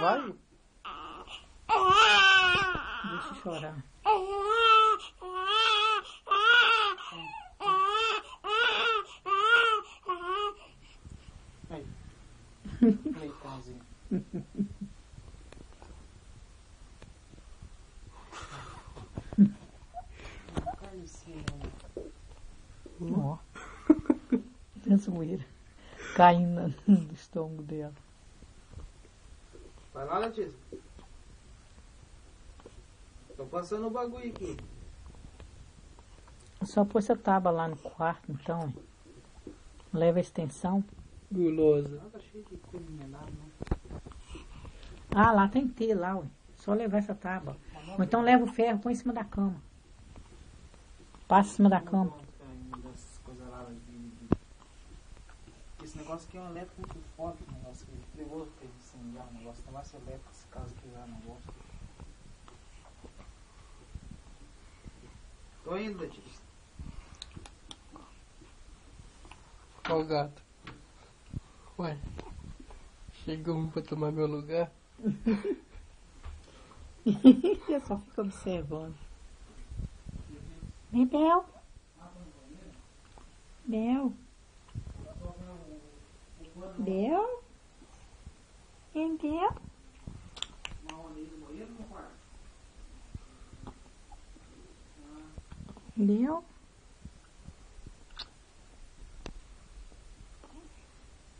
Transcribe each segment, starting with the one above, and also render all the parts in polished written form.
Vai. Deixa eu chorar. Aí. Leitãozinho. Ó. É zoeira. Caindo no estômago dela. Vai lá, Letícia. Tô passando o bagulho aqui. Só pôr essa tábua lá no quarto, então. Leva a extensão. Gulosa. Ah, tá cheio de coisa melada, né? Ah, lá tem que ter lá, ué. Só levar essa tábua. Ou então leva o ferro, põe em cima da cama. Passa em cima da cama. Dessas coisas lá esse negócio aqui é um elétrico muito forte, esse negócio aqui. É perigoso pra ele incendiar o negócio. Tem mais elétrico esse caso aqui já não gosto. Tô indo, Letícia. Ó o gato. Ué. Chegou um pra tomar meu lugar. Eu só fico observando. Bebel. Bel. Bel. Bebel. Bel.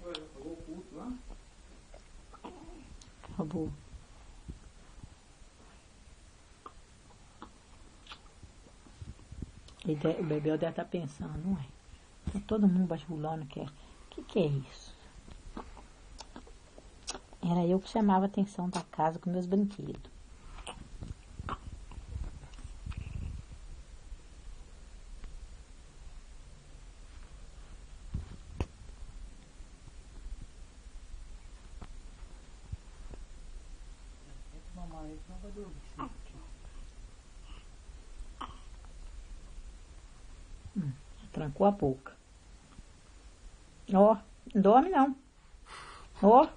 Pagou o culto lá? Acabou. O Bebel deve estar pensando, não é? Tá todo mundo bajulando que é. Que é isso? Era eu que chamava a atenção da casa com meus brinquedos. Mamãe, não vai dormir. Trancou a boca. Ó, não dorme não. Ó.